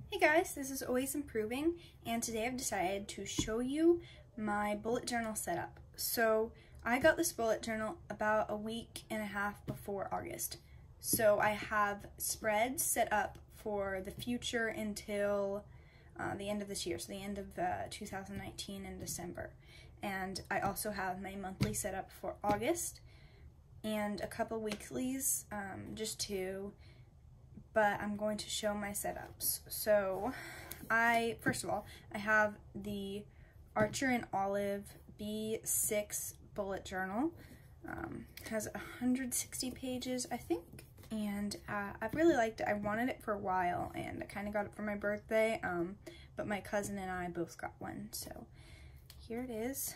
Hey guys, this is Always Improving, and today I've decided to show you my bullet journal setup. So I got this bullet journal about a week and a half before August. So I have spreads set up for the future until the end of this year, so the end of 2019 in December. And I also have my monthly set up for August and a couple weeklies, just two. But I'm going to show my setups. So first of all, I have the Archer and Olive B6 bullet journal. It has 160 pages, I think, and I really liked it. I wanted it for a while, and I kind of got it for my birthday, but my cousin and I both got one, so here it is.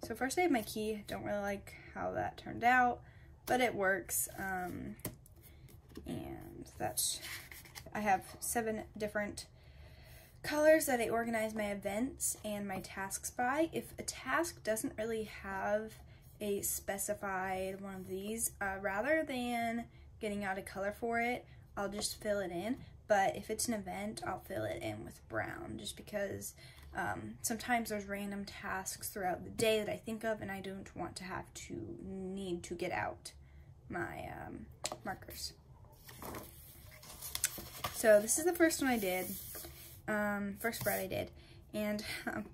So first I have my key. Don't really like how that turned out, but it works. And I have 7 different colors that I organize my events and my tasks by. If a task doesn't really have a specified one of these, rather than getting out a color for it, I'll just fill it in. But if it's an event, I'll fill it in with brown, just because sometimes there's random tasks throughout the day that I think of, and I don't want to have to need to get out my markers. So this is the first one I did, first spread I did, and it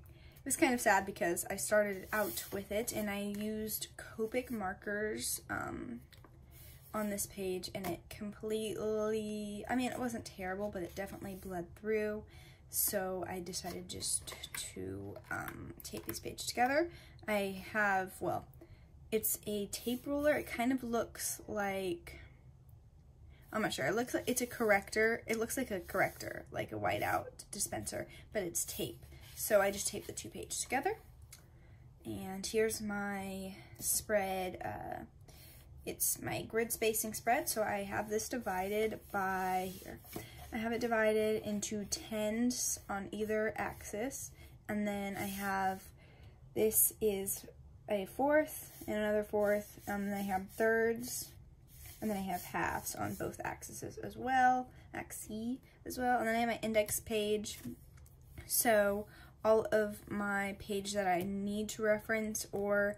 was kind of sad because I started out with it and I used Copic markers on this page, and it completely, I mean, it wasn't terrible, but it definitely bled through. So I decided just to tape these pages together. I have, well, it's a tape ruler. It kind of looks like, I'm not sure. It looks like it's a corrector. It looks like a corrector, like a whiteout dispenser, but it's tape. So I just taped the 2 pages together. And here's my spread. It's my grid spacing spread. So I have this divided by here. I have it divided into 10s on either axis. And then I have, this is a 4th and another 4th. And then I have 3rds. And then I have halves on both axes as well, axes as well. And then I have my index page. So all of my pages that I need to reference or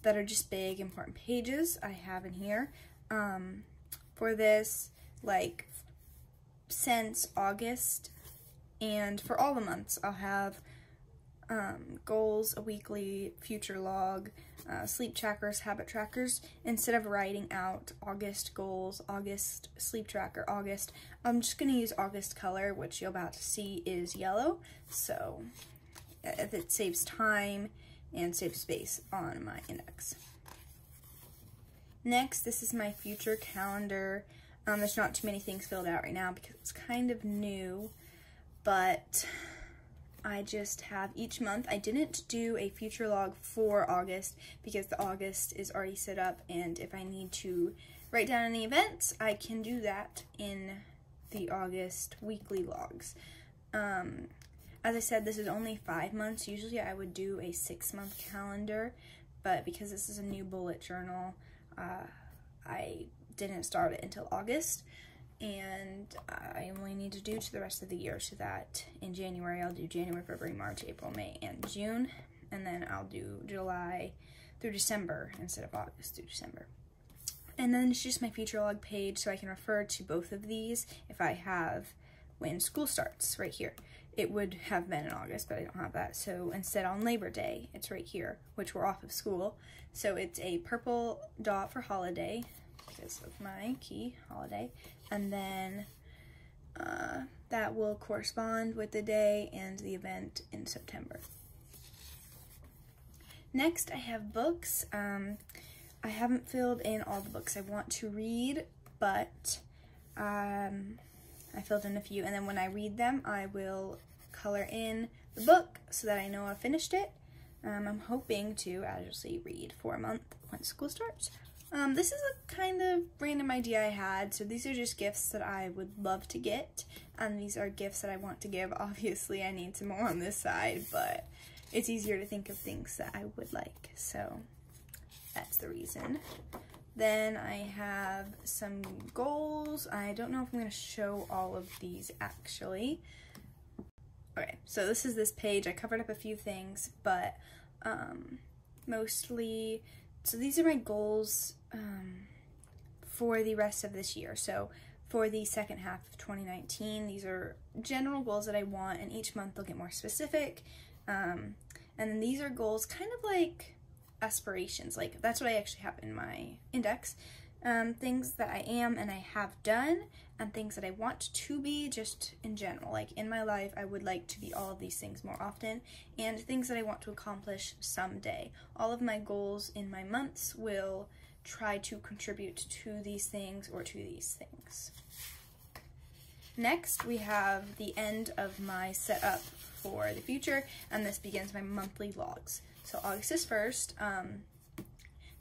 that are just big, important pages, I have in here. For this, like, since August, and for all the months, I'll have goals, a weekly, future log, sleep trackers, habit trackers. Instead of writing out August goals, August sleep tracker, August, I'm just going to use August color, which you're about to see is yellow. So it saves time and saves space on my index. Next, this is my future calendar. There's not too many things filled out right now because it's kind of new, but I just have each month. I didn't do a future log for August because the August is already set up, and if I need to write down any events, I can do that in the August weekly logs. As I said, this is only 5 months. Usually I would do a 6-month calendar, but because this is a new bullet journal, I didn't start it until August. And I only need to do to the rest of the year, so that in January I'll do January, February, March, April, May, and June, and then I'll do July through December instead of August through December. And then it's just my future log page, so I can refer to both of these if I have when school starts right here. It would have been in August, but I don't have that, so instead on Labor Day, it's right here, which we're off of school. So it's a purple dot for holiday, because of my key, holiday, and then that will correspond with the day and the event in September. Next, I have books. I haven't filled in all the books I want to read, but I filled in a few, and then when I read them, I will color in the book so that I know I finished it. I'm hoping to actually read for a month when school starts. This is a kind of random idea I had, so these are just gifts that I would love to get, and these are gifts that I want to give. Obviously, I need some more on this side, but it's easier to think of things that I would like, so that's the reason. Then I have some goals. I don't know if I'm going to show all of these actually. Okay, so this is this page. I covered up a few things, but mostly, so these are my goals for the rest of this year. So for the second half of 2019, these are general goals that I want, and each month they'll get more specific. And then these are goals kind of like aspirations, like that's what I actually have in my index. Things that I am and I have done, and things that I want to be just in general. Like in my life, I would like to be all of these things more often, and things that I want to accomplish someday. All of my goals in my months will try to contribute to these things or to these things. Next, we have the end of my setup for the future, and this begins my monthly logs. So August is 1st.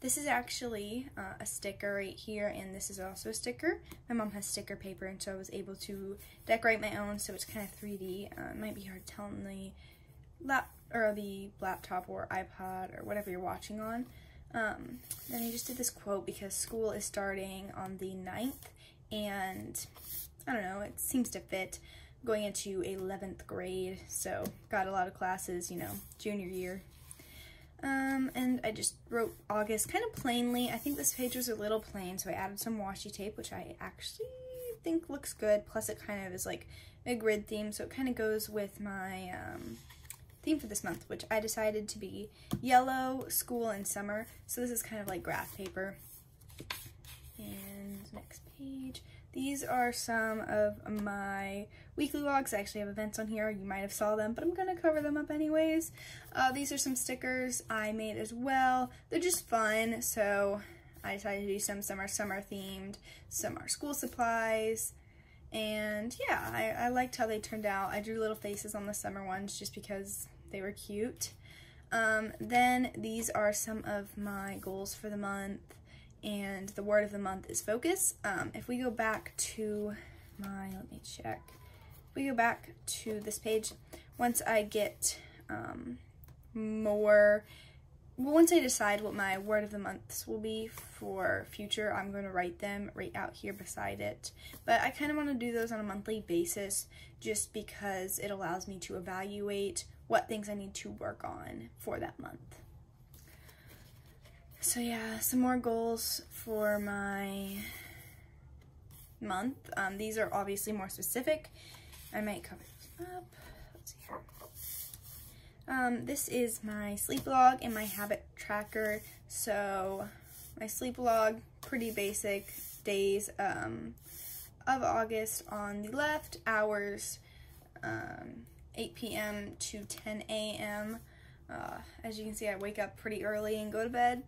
This is actually a sticker right here, and this is also a sticker. My mom has sticker paper, and so I was able to decorate my own, so it's kind of 3D. It might be hard telling the laptop or iPod or whatever you're watching on. Then I just did this quote because school is starting on the 9th, and I don't know, it seems to fit going into 11th grade, so got a lot of classes, you know, junior year. And I just wrote August kind of plainly. I think this page was a little plain, so I added some washi tape, which I actually think looks good, plus it kind of is like a grid theme, so it kind of goes with my theme for this month, which I decided to be yellow, school, and summer. So this is kind of like graph paper. And next page. These are some of my weekly logs. I actually have events on here. You might have saw them, but I'm going to cover them up anyways. These are some stickers I made as well. They're just fun, so I decided to do some are summer themed, some are school supplies. And yeah, I liked how they turned out. I drew little faces on the summer ones just because they were cute. Then these are some of my goals for the month, and the word of the month is focus. If we go back to let me check. If we go back to this page, once I get once I decide what my word of the months will be for future, I'm going to write them right out here beside it. But I kind of want to do those on a monthly basis just because it allows me to evaluate what things I need to work on for that month. So yeah, some more goals for my month. These are obviously more specific. I might cover this up. Let's see here. This is my sleep log and my habit tracker. So my sleep log, pretty basic days of August on the left, hours 8 p.m. to 10 a.m. As you can see, I wake up pretty early and go to bed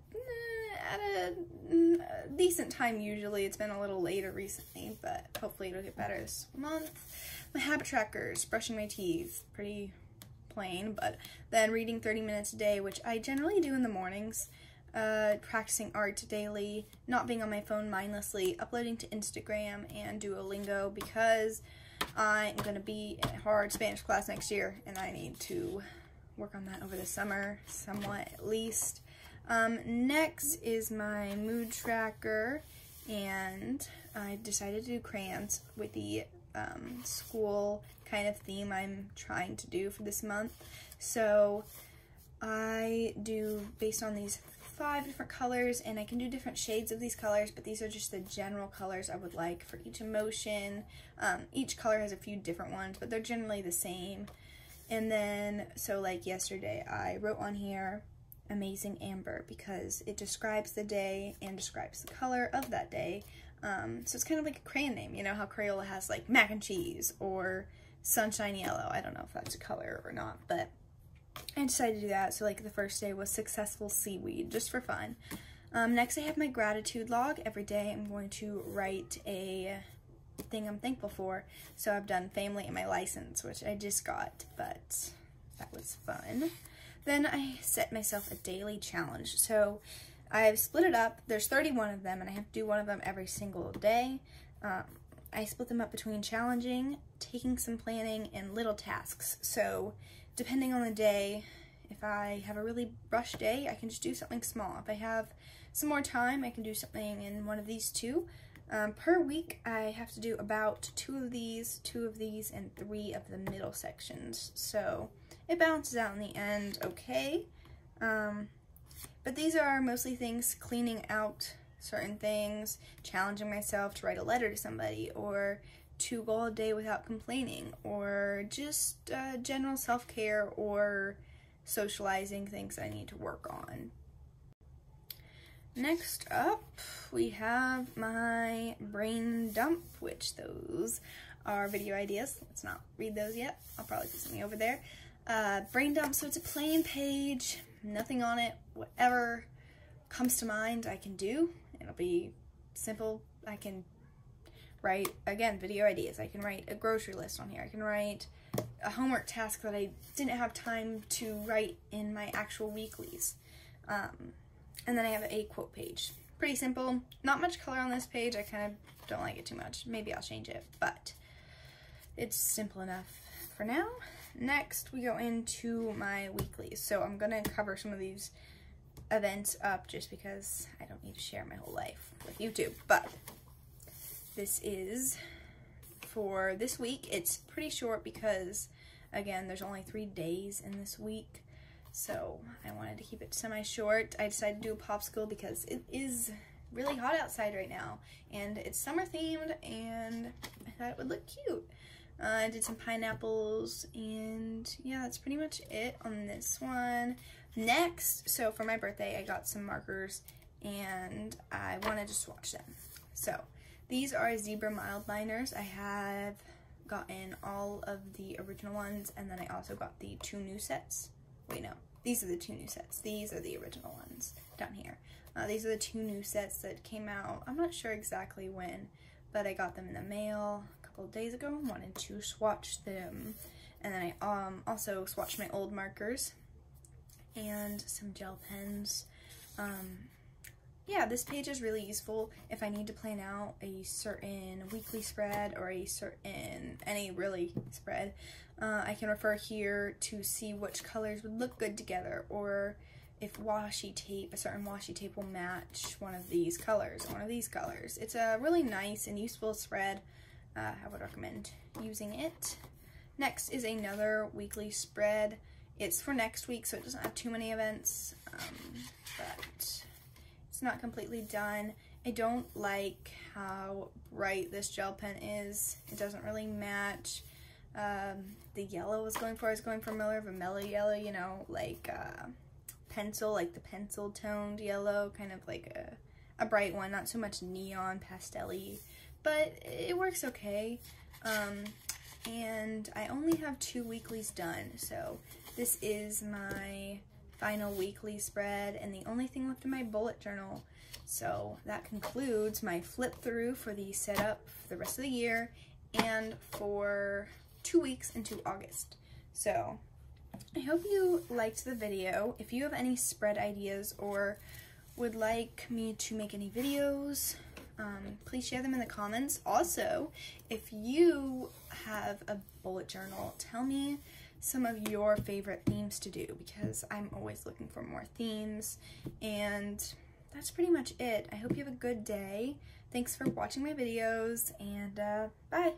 at a decent time usually. It's been a little later recently, but hopefully it'll get better this month. My habit trackers, brushing my teeth, pretty plain, but then reading 30 minutes a day, which I generally do in the mornings, practicing art daily, not being on my phone mindlessly, uploading to Instagram and Duolingo because I'm going to be in a hard Spanish class next year, and I need to work on that over the summer, somewhat at least. Next is my mood tracker, and I decided to do crayons with the school kind of theme I'm trying to do for this month. So I do based on these 5 different colors, and I can do different shades of these colors, but these are just the general colors I would like for each emotion. Each color has a few different ones, but they're generally the same. And then, so like yesterday, I wrote on here, Amazing Amber, because it describes the day and describes the color of that day. So it's kind of like a crayon name, you know how Crayola has like mac and cheese or sunshine yellow. I don't know if that's a color or not, but I decided to do that. So like the first day was successful seaweed, just for fun. Next I have my gratitude log. Every day I'm going to write a thing I'm thankful for. So I've done family and my license, which I just got, but that was fun. Then I set myself a daily challenge. So I've split it up. There's 31 of them, and I have to do one of them every single day. I split them up between challenging, taking some planning, and little tasks. So depending on the day, if I have a really rushed day, I can just do something small. If I have some more time, I can do something in one of these two. Per week, I have to do about 2 of these, and 3 of the middle sections. So it balances out in the end okay. But these are mostly things cleaning out certain things, challenging myself to write a letter to somebody, or to go a day without complaining, or just general self-care or socializing things I need to work on. Next up, we have my brain dump, which those are video ideas. Let's not read those yet. I'll probably put something over there. Brain dump, so it's a plain page, nothing on it, whatever comes to mind I can do. It'll be simple. I can write, again, video ideas. I can write a grocery list on here. I can write a homework task that I didn't have time to write in my actual weeklies. And then I have a quote page. Pretty simple. Not much color on this page. I kind of don't like it too much. Maybe I'll change it, but it's simple enough for now. Next, we go into my weeklies. So I'm going to cover some of these events up just because I don't need to share my whole life with YouTube. But this is for this week. It's pretty short because, again, there's only 3 days in this week. So I wanted to keep it semi-short. I decided to do a popsicle because it is really hot outside right now. And it's summer themed and I thought it would look cute. I did some pineapples and yeah, that's pretty much it on this one. Next, so for my birthday, I got some markers and I wanted to swatch them. So these are zebra mild liners. I have gotten all of the original ones and then I also got the 2 new sets. Wait, no, these are the 2 new sets. These are the original ones down here. These are the 2 new sets that came out. I'm not sure exactly when, but I got them in the mail a couple of days ago. Wanted to swatch them. And then I also swatched my old markers and some gel pens. Yeah, this page is really useful if I need to plan out a certain weekly spread or any really spread. I can refer here to see which colors would look good together, or if washi tape, a certain washi tape will match one of these colors or one of these colors. It's a really nice and useful spread. I would recommend using it. Next is another weekly spread. It's for next week, so it doesn't have too many events, but it's not completely done. I don't like how bright this gel pen is. It doesn't really match. The yellow I was going for more of a mellow yellow, you know, like pencil, like the pencil toned yellow, kind of like a bright one, not so much neon pastel-y, but it works okay. And I only have 2 weeklies done, so this is my final weekly spread and the only thing left in my bullet journal. So that concludes my flip through for the setup for the rest of the year and for 2 weeks into August. So I hope you liked the video. If you have any spread ideas or would like me to make any videos, please share them in the comments. Also, if you have a bullet journal, tell me some of your favorite themes to do, because I'm always looking for more themes. And that's pretty much it. I hope you have a good day. Thanks for watching my videos, and bye!